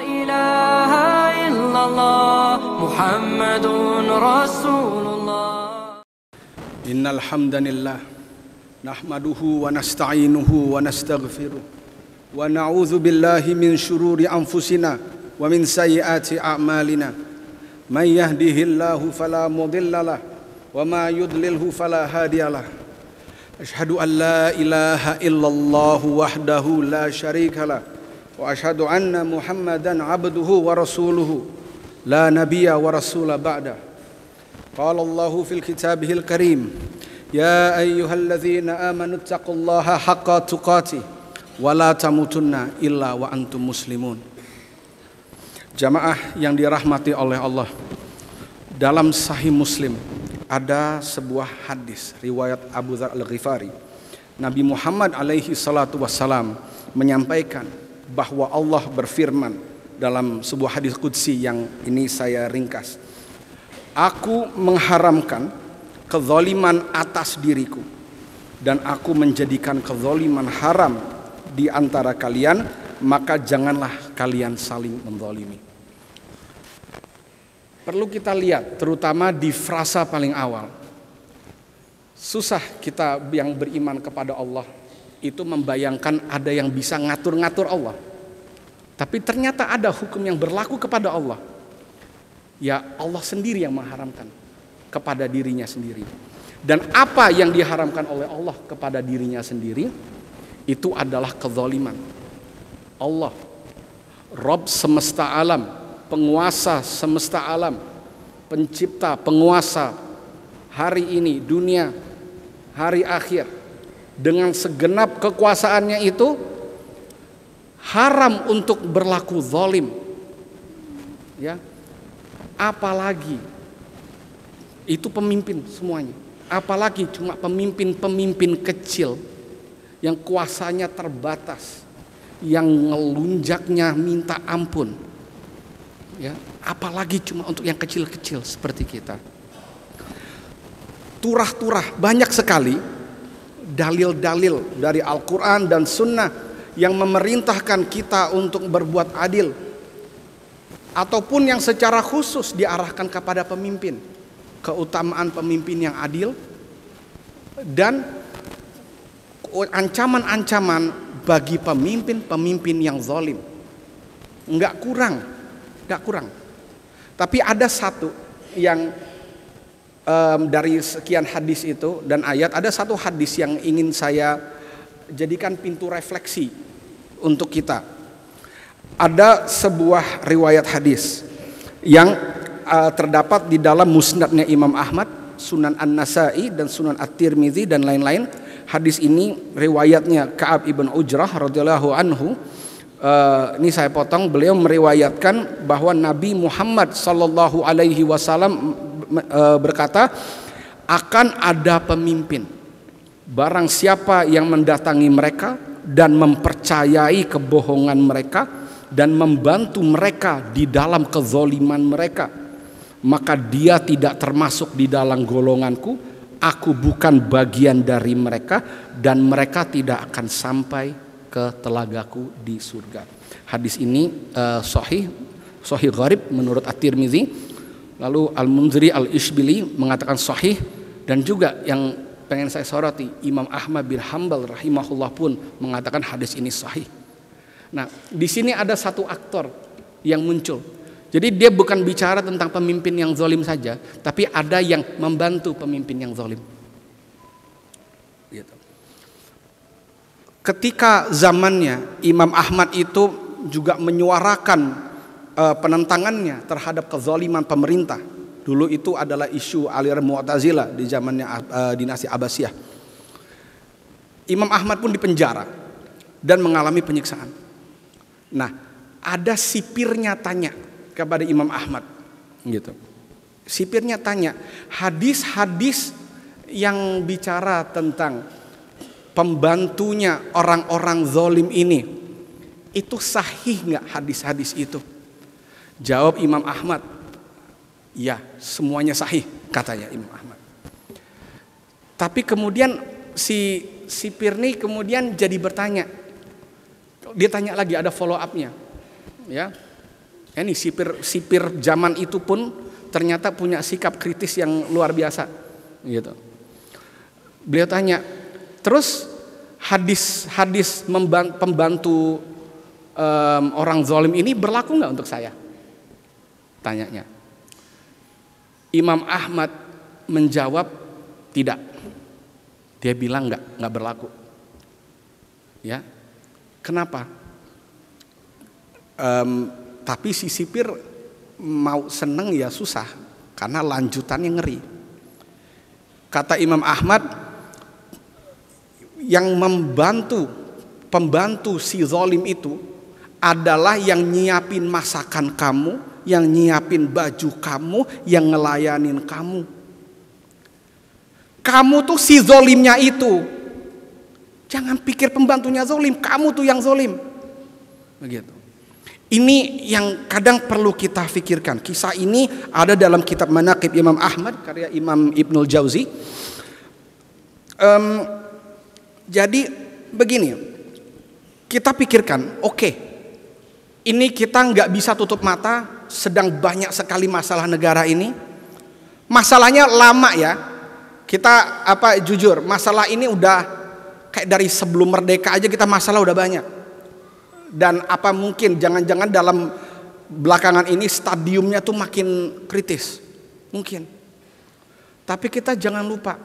إله إلا الله محمد رسول الله. إن الحمد لله نحمده ونستعينه ونستغفره ونعوذ بالله من شرور أنفسنا ومن سيئات أعمالنا من يهده الله فلا مضل له وما يضلله فلا هادي له أشهد أن لا إله إلا الله وحده لا شريك له وأشهد أن محمدا عبده ورسوله لا نبي ورسول بعده قال الله في كتابه الكريم يا أيها الذين آمنوا اتقوا الله حق تقاته ولا تموتن إلا وأنتم مسلمون. Jamaah yang dirahmati oleh Allah, dalam Sahih Muslim ada sebuah hadis riwayat Abu Dzar Al-Ghifari. Nabi Muhammad alaihi salatu wassalam menyampaikan bahwa Allah berfirman dalam sebuah hadis qudsi yang ini saya ringkas. Aku mengharamkan kezaliman atas diriku dan aku menjadikan kezaliman haram di antara kalian, maka janganlah kalian saling menzalimi. Perlu kita lihat terutama di frasa paling awal. Susah kita yang beriman kepada Allah itu membayangkan ada yang bisa ngatur-ngatur Allah. Tapi ternyata ada hukum yang berlaku kepada Allah. Ya Allah sendiri yang mengharamkan kepada dirinya sendiri. Dan apa yang diharamkan oleh Allah kepada dirinya sendiri itu adalah kezaliman. Allah Rabb semesta alam, penguasa semesta alam, pencipta, penguasa hari ini, dunia, hari akhir, dengan segenap kekuasaannya itu haram untuk berlaku zalim. Ya, apalagi itu pemimpin semuanya, apalagi cuma pemimpin-pemimpin kecil yang kuasanya terbatas, yang ngelunjaknya minta ampun. Ya, apalagi cuma untuk yang kecil-kecil seperti kita. Turah-turah banyak sekali dalil-dalil dari Al-Quran dan Sunnah yang memerintahkan kita untuk berbuat adil, ataupun yang secara khusus diarahkan kepada pemimpin, keutamaan pemimpin yang adil dan ancaman-ancaman bagi pemimpin-pemimpin yang zalim. Enggak kurang. Tapi ada satu yang dari sekian hadis itu dan ayat, ada satu hadis yang ingin saya jadikan pintu refleksi untuk kita. Ada sebuah riwayat hadis yang terdapat di dalam musnadnya Imam Ahmad, Sunan An-Nasai dan Sunan At-Tirmidzi dan lain-lain. Hadis ini riwayatnya Ka'ab ibn Ujrah radhiyallahu anhu. Ini saya potong, beliau meriwayatkan bahwa Nabi Muhammad sallallahu alaihi wasallam berkata, akan ada pemimpin, barang siapa yang mendatangi mereka dan mempercayai kebohongan mereka dan membantu mereka di dalam kezaliman mereka, maka dia tidak termasuk di dalam golonganku, aku bukan bagian dari mereka, dan mereka tidak akan sampai ke telagaku di surga. Hadis ini sahih gharib menurut At-Tirmidzi. Lalu Al-Munziri Al-Ishbili mengatakan sahih, dan juga yang pengen saya soroti, Imam Ahmad bin Hanbal rahimahullah pun mengatakan hadis ini sahih. Nah, di sini ada satu aktor yang muncul. Jadi dia bukan bicara tentang pemimpin yang zalim saja, tapi ada yang membantu pemimpin yang zalim. Gitu. Ketika zamannya Imam Ahmad itu juga menyuarakan penentangannya terhadap kezaliman pemerintah. Dulu itu adalah isu aliran Mu'tazilah di zamannya dinasti Abbasiyah. Imam Ahmad pun dipenjara dan mengalami penyiksaan. Nah, ada sipirnya tanya kepada Imam Ahmad, gitu. Sipirnya tanya, hadis-hadis yang bicara tentang pembantunya orang-orang zalim ini, itu sahih nggak hadis-hadis itu? Jawab Imam Ahmad, ya semuanya sahih, katanya Imam Ahmad. Tapi kemudian si sipir ini kemudian jadi bertanya, dia tanya lagi, ada follow up-nya, ya. Ini sipir zaman itu pun ternyata punya sikap kritis yang luar biasa, gitu. Beliau tanya, terus hadis pembantu orang zalim ini berlaku nggak untuk saya? Tanyanya. Imam Ahmad menjawab tidak. Dia bilang nggak berlaku. Ya, kenapa? Tapi si sipir mau seneng ya susah, karena lanjutannya ngeri. Kata Imam Ahmad, yang pembantu si zalim itu adalah yang nyiapin masakan kamu, yang nyiapin baju kamu, yang ngelayanin kamu. Kamu tuh si zalimnya itu. Jangan pikir pembantunya zalim, kamu tuh yang zalim. Begitu. Ini yang kadang perlu kita pikirkan. Kisah ini ada dalam kitab Manaqib Imam Ahmad karya Imam Ibnul Jauzi. Jadi begini, kita pikirkan, oke, ini kita nggak bisa tutup mata, sedang banyak sekali masalah negara ini. Masalahnya lama ya. Kita jujur, masalah ini udah kayak dari sebelum merdeka aja kita masalah udah banyak. Dan apa mungkin jangan-jangan dalam belakangan ini stadiumnya tuh makin kritis. Mungkin. Tapi kita jangan lupa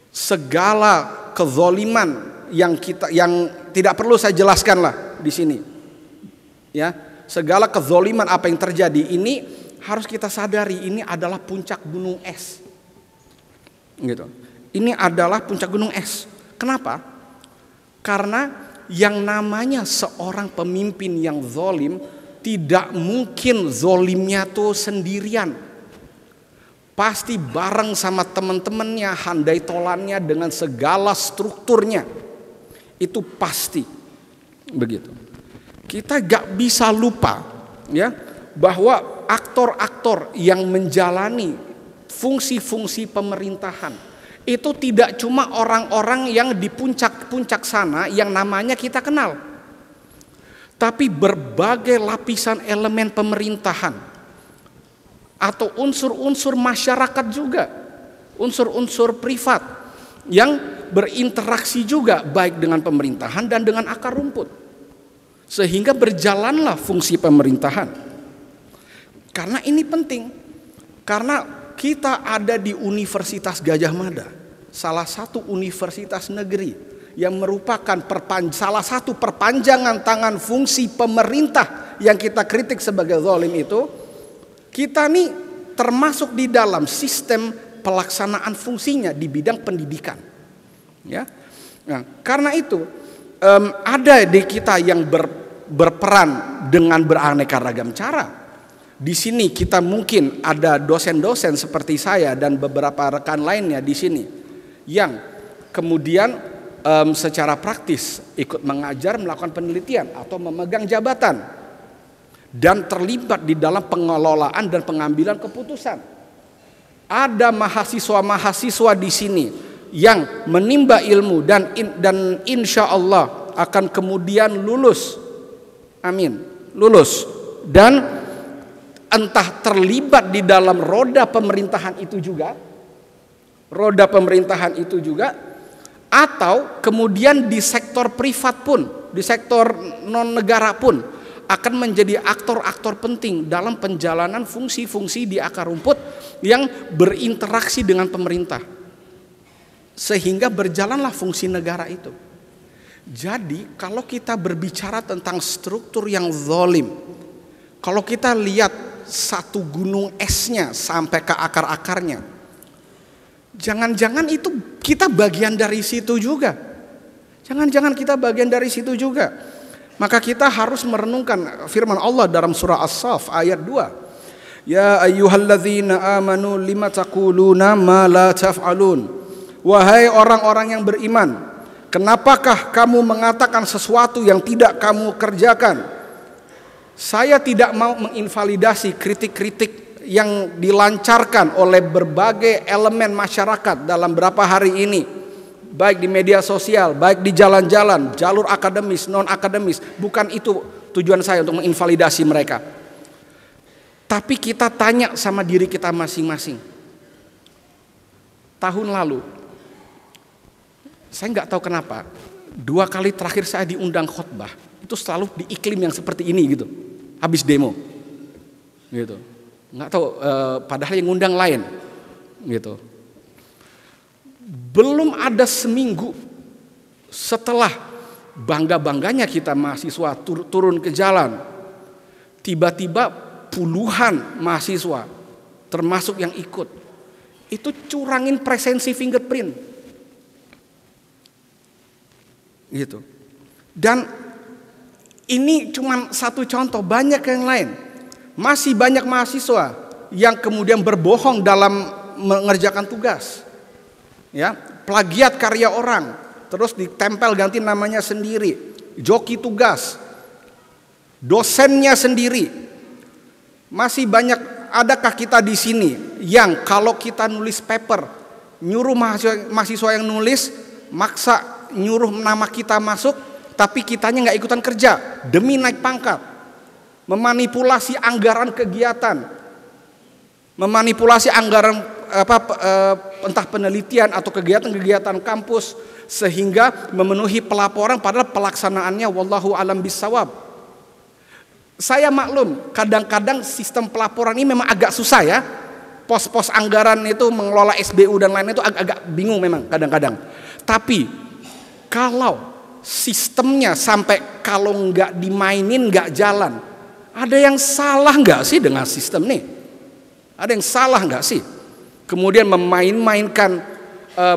segala kezoliman yang tidak perlu saya jelaskan lah di sini. Ya, segala kezoliman apa yang terjadi ini harus kita sadari ini adalah puncak gunung es. Gitu. Ini adalah puncak gunung es. Kenapa? Karena yang namanya seorang pemimpin yang zolim tidak mungkin zolimnya tuh sendirian. Pasti bareng sama teman-temannya, handai tolannya dengan segala strukturnya. Itu pasti begitu. Kita gak bisa lupa ya bahwa aktor-aktor yang menjalani fungsi-fungsi pemerintahan itu tidak cuma orang-orang yang di puncak-puncak sana yang namanya kita kenal, tapi berbagai lapisan elemen pemerintahan atau unsur-unsur masyarakat juga, unsur-unsur privat yang berinteraksi juga baik dengan pemerintahan dan dengan akar rumput, sehingga berjalanlah fungsi pemerintahan. Karena ini penting, karena kita ada di Universitas Gadjah Mada, salah satu universitas negeri yang merupakan salah satu perpanjangan tangan fungsi pemerintah yang kita kritik sebagai zalim itu. Kita nih termasuk di dalam sistem pelaksanaan fungsinya di bidang pendidikan. Ya, nah, karena itu ada di kita yang berperan dengan beraneka ragam cara. Di sini kita mungkin ada dosen-dosen seperti saya dan beberapa rekan lainnya di sini yang kemudian secara praktis ikut mengajar, melakukan penelitian atau memegang jabatan dan terlibat di dalam pengelolaan dan pengambilan keputusan. Ada mahasiswa-mahasiswa di sini yang menimba ilmu dan insya Allah akan kemudian lulus, amin, lulus dan entah terlibat di dalam roda pemerintahan itu juga, atau kemudian di sektor privat pun, di sektor non negara pun akan menjadi aktor-aktor penting dalam penjalanan fungsi-fungsi di akar rumput yang berinteraksi dengan pemerintah, sehingga berjalanlah fungsi negara itu. Jadi kalau kita berbicara tentang struktur yang zalim, kalau kita lihat satu gunung esnya sampai ke akar-akarnya, jangan-jangan itu kita bagian dari situ juga. Jangan-jangan kita bagian dari situ juga. Maka kita harus merenungkan firman Allah dalam surah As-Saff ayat 2. Ya ayyuhalladzina amanu lima taquluna ma la taf'alun. Wahai orang-orang yang beriman, kenapakah kamu mengatakan sesuatu yang tidak kamu kerjakan? Saya tidak mau menginvalidasi kritik-kritik yang dilancarkan oleh berbagai elemen masyarakat dalam beberapa hari ini, baik di media sosial, baik di jalan-jalan, jalur akademis, non akademis. Bukan itu tujuan saya untuk menginvalidasi mereka. Tapi kita tanya sama diri kita masing-masing. Tahun lalu, saya nggak tahu kenapa, 2 kali terakhir saya diundang khotbah itu selalu di iklim yang seperti ini gitu, habis demo, gitu. Nggak tahu, padahal yang ngundang lain, gitu. Belum ada seminggu setelah bangga-bangganya kita mahasiswa turun ke jalan, tiba-tiba puluhan mahasiswa termasuk yang ikut itu curangin presensi fingerprint, gitu. Dan ini cuma satu contoh, banyak yang lain. Masih banyak mahasiswa yang kemudian berbohong dalam mengerjakan tugas, ya, plagiat karya orang, terus ditempel ganti namanya sendiri, joki tugas, dosennya sendiri. Masih banyak, adakah kita di sini yang kalau kita nulis paper, nyuruh mahasiswa yang nulis, maksa nyuruh nama kita masuk, tapi kitanya nggak ikutan kerja demi naik pangkat, memanipulasi anggaran kegiatan, memanipulasi anggaran entah penelitian atau kegiatan-kegiatan kampus sehingga memenuhi pelaporan padahal pelaksanaannya wallahu alam bisawab. Saya maklum kadang-kadang sistem pelaporan ini memang agak susah ya. Pos-pos anggaran itu mengelola SBU dan lain itu agak bingung memang kadang-kadang. Tapi kalau sistemnya sampai kalau nggak dimainin nggak jalan, ada yang salah nggak sih dengan sistem nih? Ada yang salah nggak sih? Kemudian memain-mainkan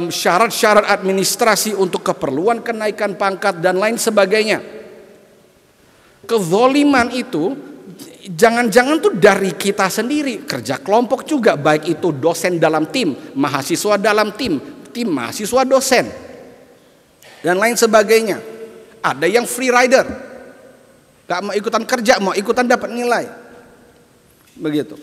syarat-syarat administrasi untuk keperluan kenaikan pangkat dan lain sebagainya. Kezoliman itu jangan-jangan tuh dari kita sendiri, kerja kelompok juga, baik itu dosen dalam tim, mahasiswa dalam tim mahasiswa dosen dan lain sebagainya. Ada yang free rider, gak mau ikutan kerja, mau ikutan dapat nilai, begitu.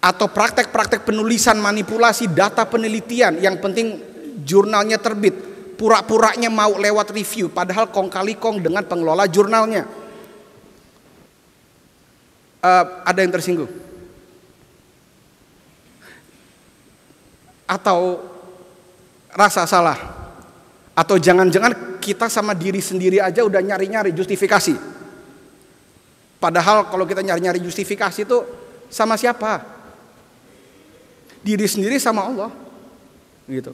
Atau praktek-praktek penulisan manipulasi data penelitian, yang penting jurnalnya terbit, pura-puranya mau lewat review padahal kong kali kong dengan pengelola jurnalnya. Ada yang tersinggung? Atau rasa salah? Atau jangan-jangan kita sama diri sendiri aja udah nyari-nyari justifikasi? Padahal kalau kita nyari-nyari justifikasi itu sama siapa? Diri sendiri sama Allah, gitu.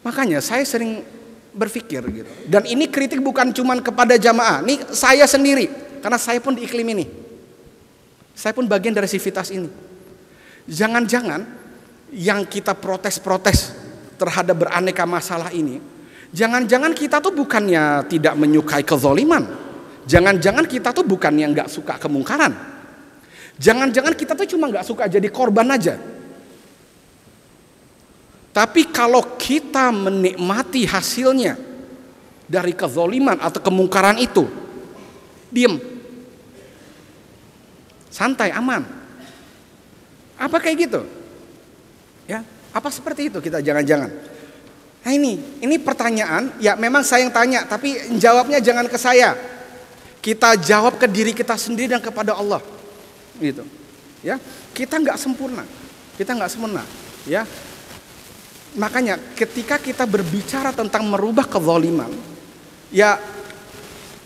Makanya saya sering berpikir gitu. Dan ini kritik bukan cuma kepada jamaah, ini saya sendiri, karena saya pun di iklim ini. Saya pun bagian dari sivitas ini. Jangan-jangan yang kita protes-protes terhadap beraneka masalah ini, jangan-jangan kita tuh bukannya tidak menyukai kezoliman. Jangan-jangan kita tuh bukannya nggak suka kemungkaran. Jangan-jangan kita tuh cuma nggak suka jadi korban aja. Tapi kalau kita menikmati hasilnya dari kezoliman atau kemungkaran itu, diam, santai, aman. Apa kayak gitu? Ya, apa seperti itu kita jangan-jangan? Nah ini pertanyaan, ya memang saya yang tanya, tapi jawabnya jangan ke saya. Kita jawab ke diri kita sendiri dan kepada Allah, gitu. Ya, kita nggak sempurna, ya. Makanya ketika kita berbicara tentang merubah kezaliman, ya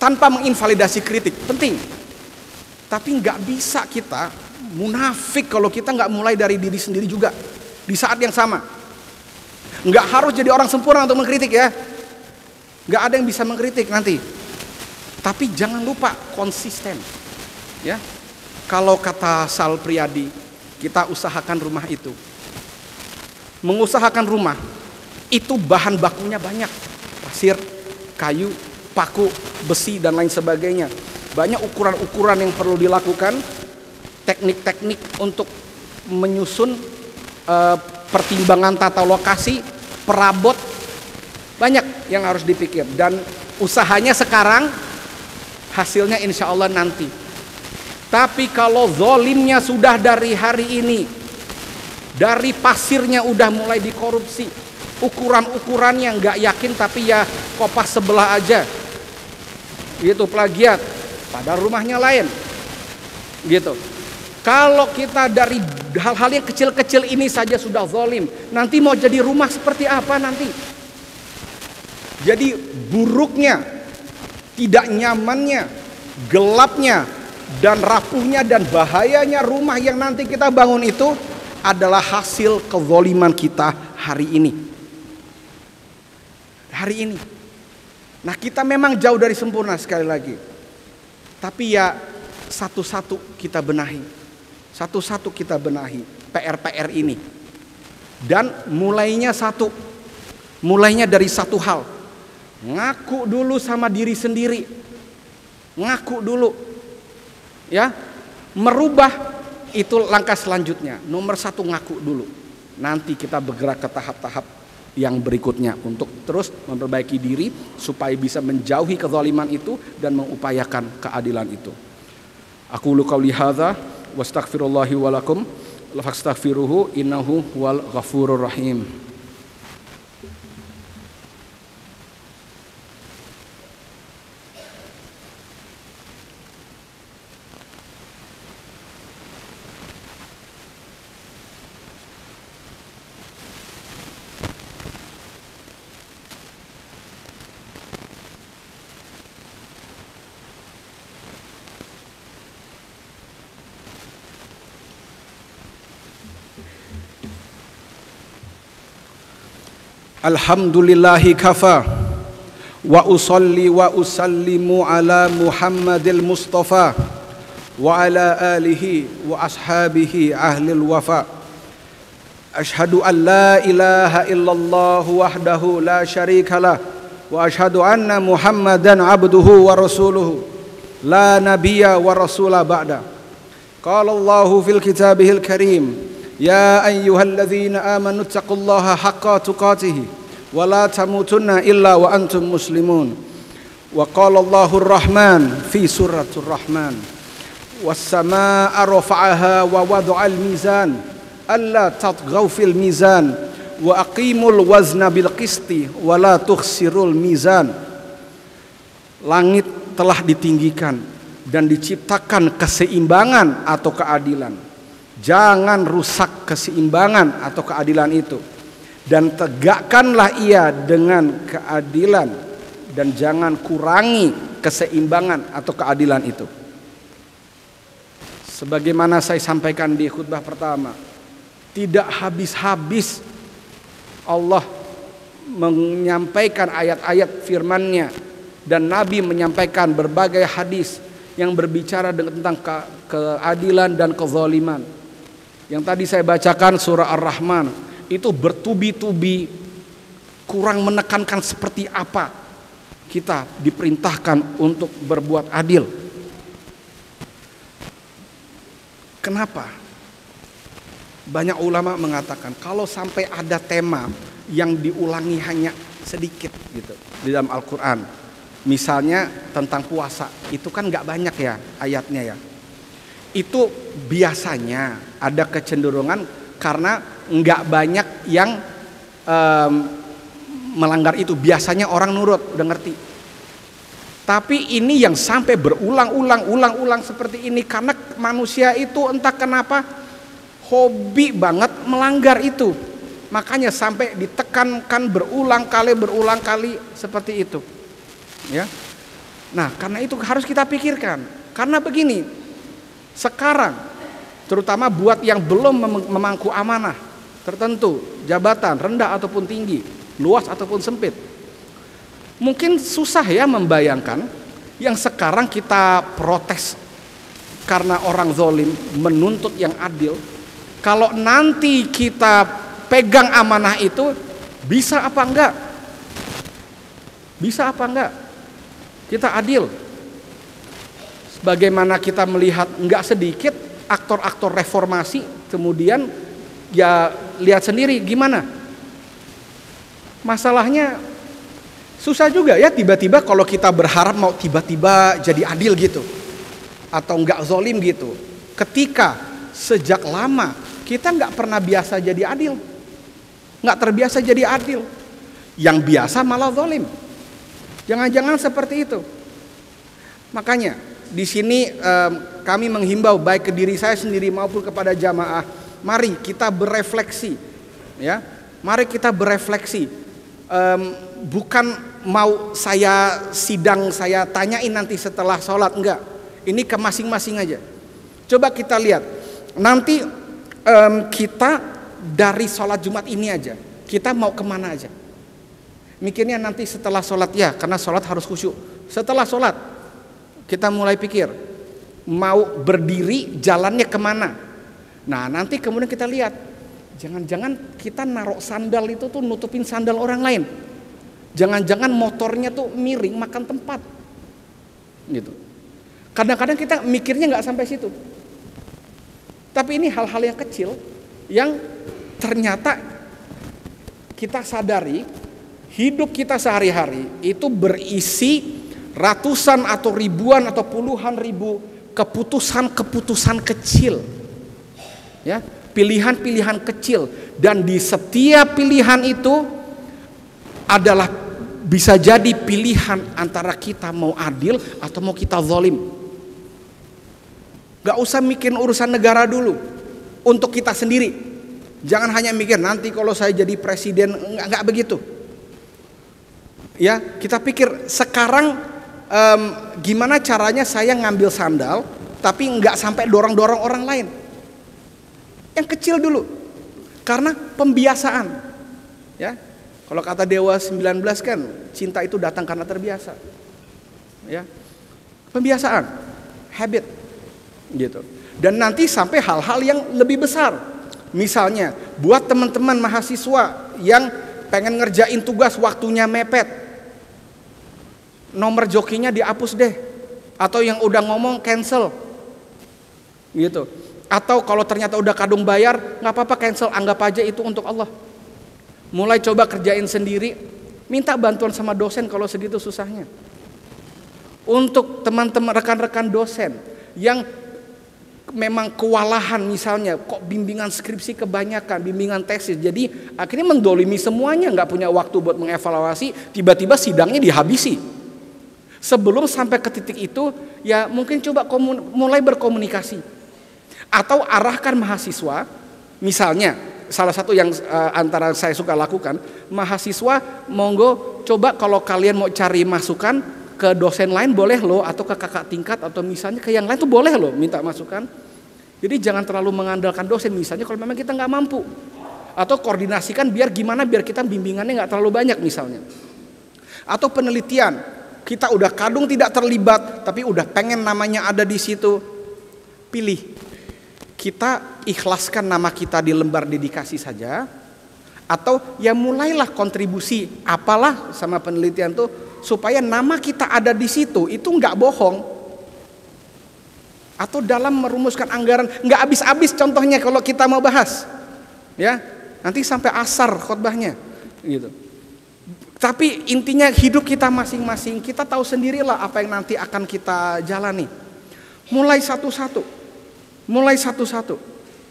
tanpa menginvalidasi kritik, penting. Tapi nggak bisa kita munafik kalau kita nggak mulai dari diri sendiri juga di saat yang sama. Nggak harus jadi orang sempurna untuk mengkritik ya. Nggak ada yang bisa mengkritik nanti. Tapi jangan lupa konsisten. Ya, kalau kata Sal Priadi, kita usahakan rumah itu. Mengusahakan rumah itu bahan bakunya banyak, pasir, kayu, paku, besi dan lain sebagainya. Banyak ukuran-ukuran yang perlu dilakukan, teknik-teknik untuk menyusun pertimbangan tata lokasi, perabot, banyak yang harus dipikir. Dan usahanya sekarang, hasilnya insya Allah nanti. Tapi kalau zolimnya sudah dari hari ini, dari pasirnya udah mulai dikorupsi, ukuran-ukurannya nggak yakin tapi ya kopas sebelah aja, gitu, plagiat, padahal rumahnya lain. Gitu. Kalau kita dari hal-hal yang kecil-kecil ini saja sudah zalim, nanti mau jadi rumah seperti apa nanti? Jadi buruknya, tidak nyamannya, gelapnya, dan rapuhnya dan bahayanya rumah yang nanti kita bangun itu adalah hasil kezaliman kita hari ini. Hari ini. Nah, kita memang jauh dari sempurna sekali lagi. Tapi ya satu-satu kita benahi. Satu-satu kita benahi PR-PR ini. Dan mulainya satu. Mulainya dari satu hal. Ngaku dulu sama diri sendiri. Ngaku dulu. Ya. Merubah itu langkah selanjutnya. Nomor satu, ngaku dulu. Nanti kita bergerak ke tahap-tahap yang berikutnya untuk terus memperbaiki diri supaya bisa menjauhi kezaliman itu dan mengupayakan keadilan itu. Aku qauli hadza wastaghfirullahi walakum fastaghfiruhu innahu huwal ghafurur rahim. Alhamdulillahi kafa wa usalli wa usallimu ala Muhammadil Mustafa wa ala alihi wa ashabihi ahlil wafa. Ashhadu an la ilaha illallah wahdahu la syarikalah wa ashhadu anna Muhammadan abduhu wa rasuluhu la nabiyya wa rasula ba'da. Qala Allahu fil kitabihil karim يا أيها الذين آمنوا اتقوا الله حق تقاته ولا تموتن إلا وأنتم مسلمون وقال الله الرحمن في سورة الرحمن والسماء رفعها ووضع الميزان ألا تطغوا في الميزان وأقيموا الوزن بالقسط ولا تخسروا الميزان. Langit telah ditinggikan dan diciptakan keseimbangan atau keadilan. Jangan rusak keseimbangan atau keadilan itu. Dan tegakkanlah ia dengan keadilan. Dan jangan kurangi keseimbangan atau keadilan itu. Sebagaimana saya sampaikan di khutbah pertama, tidak habis-habis Allah menyampaikan ayat-ayat firman-Nya. Dan Nabi menyampaikan berbagai hadis yang berbicara tentang keadilan dan kezaliman. Yang tadi saya bacakan surah Ar-Rahman itu bertubi-tubi kurang menekankan seperti apa kita diperintahkan untuk berbuat adil. Kenapa? Banyak ulama mengatakan kalau sampai ada tema yang diulangi hanya sedikit gitu di dalam Al-Quran, misalnya tentang puasa, itu kan nggak banyak ya ayatnya ya. Itu biasanya ada kecenderungan karena nggak banyak yang melanggar itu. Biasanya orang nurut, udah ngerti. Tapi ini yang sampai berulang-ulang seperti ini karena manusia itu entah kenapa hobi banget melanggar itu. Makanya sampai ditekankan berulang kali seperti itu. Ya. Nah, karena itu harus kita pikirkan. Karena begini. Sekarang, terutama buat yang belum memangku amanah tertentu, jabatan rendah ataupun tinggi, luas ataupun sempit, mungkin susah ya membayangkan yang sekarang kita protes karena orang zalim menuntut yang adil. Kalau nanti kita pegang amanah itu, bisa apa enggak? Bisa apa enggak? Kita adil. Bagaimana kita melihat nggak sedikit aktor-aktor reformasi kemudian ya lihat sendiri gimana masalahnya. Susah juga ya tiba-tiba kalau kita berharap mau tiba-tiba jadi adil gitu atau nggak zalim gitu ketika sejak lama kita nggak pernah biasa jadi adil, nggak terbiasa jadi adil, yang biasa malah zalim. Jangan-jangan seperti itu. Makanya di sini kami menghimbau baik ke diri saya sendiri maupun kepada jamaah, mari kita berefleksi, ya. Mari kita berefleksi. Bukan mau saya sidang, saya tanyain nanti setelah sholat, enggak. Ini ke masing-masing aja. Coba kita lihat. Nanti kita dari sholat Jumat ini aja, kita mau kemana aja. Mikirnya nanti setelah sholat, ya, karena sholat harus khusyuk. Setelah sholat kita mulai pikir mau berdiri, jalannya kemana. Nah nanti kemudian kita lihat, jangan-jangan kita naruh sandal itu tuh nutupin sandal orang lain. Jangan-jangan motornya tuh miring makan tempat, gitu. Kadang-kadang kita mikirnya nggak sampai situ. Tapi ini hal-hal yang kecil yang ternyata kita sadari hidup kita sehari-hari itu berisi ratusan atau ribuan atau puluhan ribu keputusan-keputusan kecil, ya, pilihan-pilihan kecil, dan di setiap pilihan itu adalah bisa jadi pilihan antara kita mau adil atau mau kita zalim. Gak usah mikir urusan negara dulu, untuk kita sendiri. Jangan hanya mikir nanti kalau saya jadi presiden, nggak begitu. Ya, kita pikir sekarang gimana caranya saya ngambil sandal tapi nggak sampai dorong-dorong orang lain. Yang kecil dulu, karena pembiasaan. Ya, kalau kata Dewa 19 kan, cinta itu datang karena terbiasa. Ya, pembiasaan, habit, gitu. Dan nanti sampai hal-hal yang lebih besar. Misalnya, buat teman-teman mahasiswa yang pengen ngerjain tugas waktunya mepet, nomor jokinya dihapus deh, atau yang udah ngomong cancel, gitu. Atau kalau ternyata udah kadung bayar, nggak apa-apa cancel, anggap aja itu untuk Allah. Mulai coba kerjain sendiri, minta bantuan sama dosen kalau segitu susahnya. Untuk teman-teman rekan-rekan dosen yang memang kewalahan, misalnya kok bimbingan skripsi kebanyakan, bimbingan tesis, jadi akhirnya mendolimi semuanya, nggak punya waktu buat mengevaluasi, tiba-tiba sidangnya dihabisi. Sebelum sampai ke titik itu, ya mungkin coba mulai berkomunikasi, atau arahkan mahasiswa. Misalnya salah satu yang antara saya suka lakukan, mahasiswa monggo coba kalau kalian mau cari masukan ke dosen lain boleh loh, atau ke kakak tingkat, atau misalnya ke yang lain tuh boleh loh minta masukan. Jadi jangan terlalu mengandalkan dosen, misalnya kalau memang kita nggak mampu, atau koordinasikan biar gimana biar kita bimbingannya nggak terlalu banyak misalnya. Atau penelitian, kita udah kadung tidak terlibat tapi udah pengen namanya ada di situ, pilih, kita ikhlaskan nama kita di lembar dedikasi saja, atau ya mulailah kontribusi apalah sama penelitian tuh, supaya nama kita ada di situ itu nggak bohong. Atau dalam merumuskan anggaran, nggak habis-habis contohnya kalau kita mau bahas, ya nanti sampai asar khotbahnya, gitu. Tapi intinya hidup kita masing-masing, kita tahu sendirilah apa yang nanti akan kita jalani. Mulai satu-satu,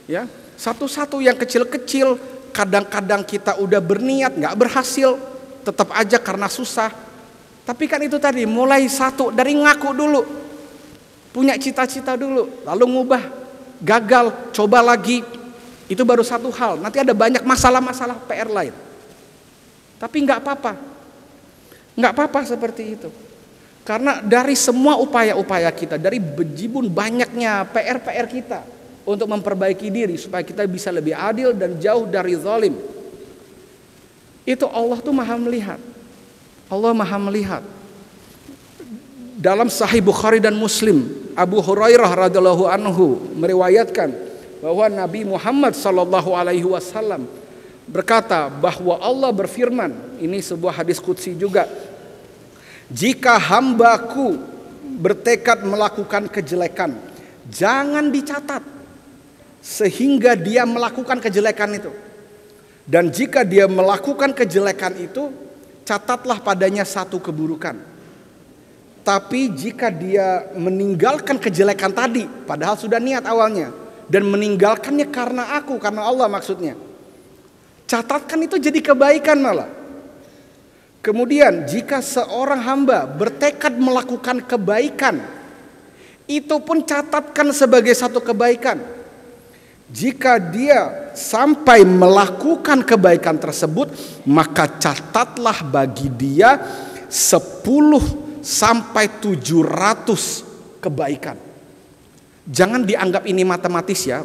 ya satu-satu yang kecil-kecil. Kadang-kadang kita udah berniat nggak berhasil, tetap aja karena susah. Tapi kan itu tadi, mulai satu dari ngaku dulu, punya cita-cita dulu, lalu ngubah, gagal, coba lagi. Itu baru satu hal. Nanti ada banyak masalah-masalah PR lain. Tapi nggak apa-apa seperti itu. Karena dari semua upaya-upaya kita, dari bejibun banyaknya PR kita untuk memperbaiki diri supaya kita bisa lebih adil dan jauh dari zalim, itu Allah tuh maha melihat. Allah maha melihat. Dalam Sahih Bukhari dan Muslim, Abu Hurairah radhiyallahu anhu meriwayatkan bahwa Nabi Muhammad sallallahu alaihi wasallam berkata bahwa Allah berfirman, ini sebuah hadis qudsi juga, jika hambaku bertekad melakukan kejelekan, jangan dicatat sehingga dia melakukan kejelekan itu. Dan jika dia melakukan kejelekan itu, catatlah padanya satu keburukan. Tapi jika dia meninggalkan kejelekan tadi, padahal sudah niat awalnya, dan meninggalkannya karena aku, karena Allah maksudnya, catatkan itu jadi kebaikan malah. Kemudian jika seorang hamba bertekad melakukan kebaikan, Itu pun catatkan sebagai satu kebaikan. Jika dia sampai melakukan kebaikan tersebut, maka catatlah bagi dia 10 sampai 700 kebaikan. Jangan dianggap ini matematis ya.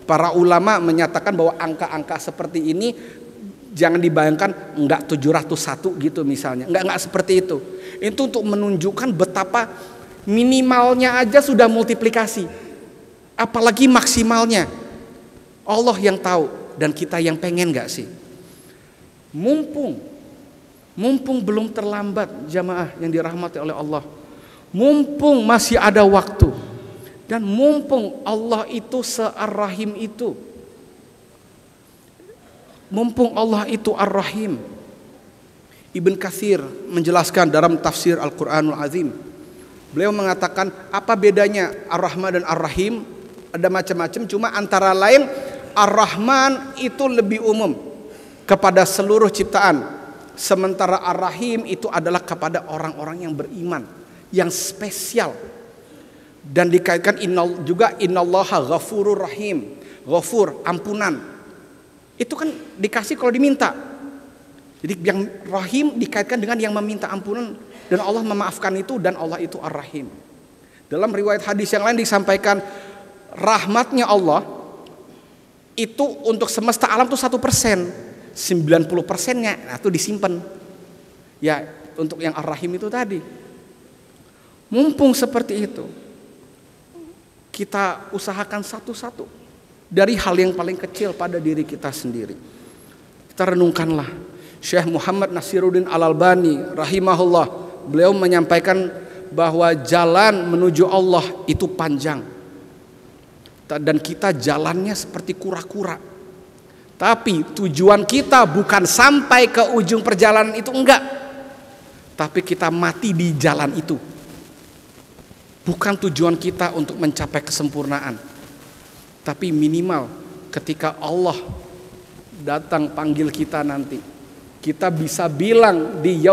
Para ulama menyatakan bahwa angka-angka seperti ini jangan dibayangkan enggak 701 gitu misalnya. Enggak seperti itu. Itu untuk menunjukkan betapa minimalnya aja sudah multiplikasi. Apalagi maksimalnya. Allah yang tahu dan kita yang pengen enggak sih? Mumpung belum terlambat jamaah yang dirahmati oleh Allah. Mumpung masih ada waktu. Dan mumpung Allah itu se-Ar-Rahim itu. Mumpung Allah itu Ar-Rahim. Ibn Katsir menjelaskan dalam tafsir Al-Quranul Azim. Beliau mengatakan apa bedanya Ar-Rahman dan Ar-Rahim? Ada macam-macam, cuma antara lain Ar-Rahman itu lebih umum kepada seluruh ciptaan. Sementara Ar-Rahim itu adalah kepada orang-orang yang beriman, yang spesial. Dan dikaitkan innallaha ghafurur rahim. Ghafur, ampunan. Itu kan dikasih kalau diminta. Jadi yang rahim dikaitkan dengan yang meminta ampunan, dan Allah memaafkan itu, dan Allah itu ar-rahim. Dalam riwayat hadis yang lain disampaikan rahmatnya Allah itu untuk semesta alam itu 1%, 90%-nya nah itu disimpan. Ya, untuk yang ar-rahim itu tadi. Mumpung seperti itu, kita usahakan satu-satu dari hal yang paling kecil pada diri kita sendiri. Kita renungkanlah. Syekh Muhammad Nasiruddin Al-Albani rahimahullah, beliau menyampaikan bahwa jalan menuju Allah itu panjang. Dan kita jalannya seperti kura-kura. Tapi tujuan kita bukan sampai ke ujung perjalanan itu, enggak. Tapi kita mati di jalan itu. Bukan tujuan kita untuk mencapai kesempurnaan. Tapi minimal ketika Allah datang panggil kita nanti, kita bisa bilang di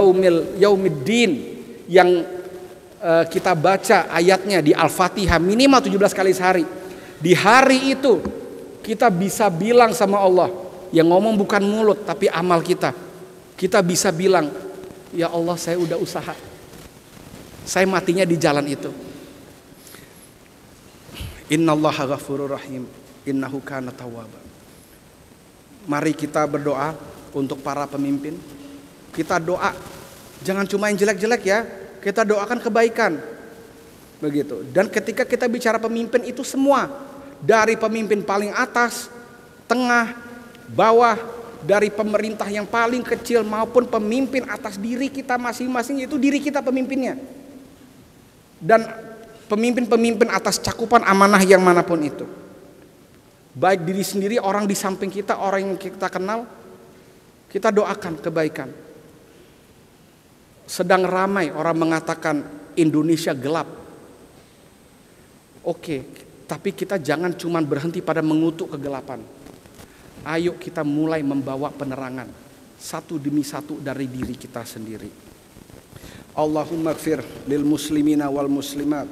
yaumiddin yang kita baca ayatnya di Al-Fatihah minimal 17 kali sehari. Di hari itu kita bisa bilang sama Allah, yang ngomong bukan mulut tapi amal kita. Kita bisa bilang, ya Allah saya udah usaha, saya matinya di jalan itu. Innallaha ghafurur rahim, innahu kana tawwaba. Mari kita berdoa untuk para pemimpin. Kita doa, jangan cuma yang jelek-jelek ya. Kita doakan kebaikan. Begitu. Dan ketika kita bicara pemimpin itu semua, dari pemimpin paling atas, tengah, bawah, dari pemerintah yang paling kecil maupun pemimpin atas diri kita masing-masing, itu diri kita pemimpinnya. Dan pemimpin-pemimpin atas cakupan amanah yang manapun itu. Baik diri sendiri, orang di samping kita, orang yang kita kenal, kita doakan kebaikan. Sedang ramai orang mengatakan Indonesia gelap. Oke, tapi kita jangan cuma berhenti pada mengutuk kegelapan. Ayo kita mulai membawa penerangan satu demi satu dari diri kita sendiri. Allahumma ighfir lil muslimina wal muslimat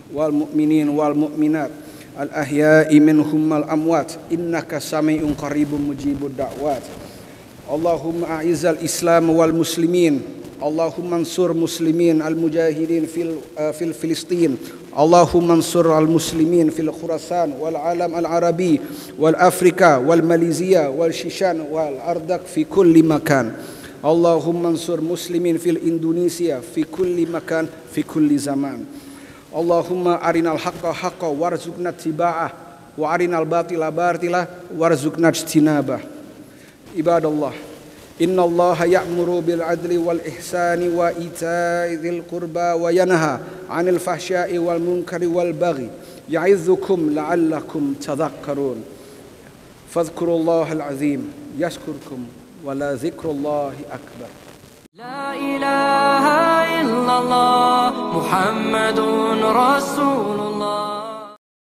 wal mu'minin wal mu'minat al ahya'i minhum wal amwat innaka sami'un qaribun mujibud da'wat. Allahumma a'izzal islam wal muslimin, Allahumma ansur muslimin al mujahidin fil Filistin, Allahumma ansur al muslimin fil Khurasan wal alam al arabi wal Afrika wal Malaysia wal Shishan wal Ardak fi kulli makan. Allahumma ansur muslimin fil Indonesia fi kulli makan fi kulli zaman. Allahumma arinal haqqa haqqa warzuqna tiba'ah wa arinal batila batila warzuqna ijtinabah. Ibadallah, innallaha ya'muru bil adli wal ihsani wa ita'i dzil qurba wa yanha 'anil fahsya'i wal munkari wal baghi ya'idzukum la'allakum tadhakkarun. Fadhkurullahal azim yashkurkum wa la dzikrullahi akbar. La ilaha illallah Muhammadun Rasulullah.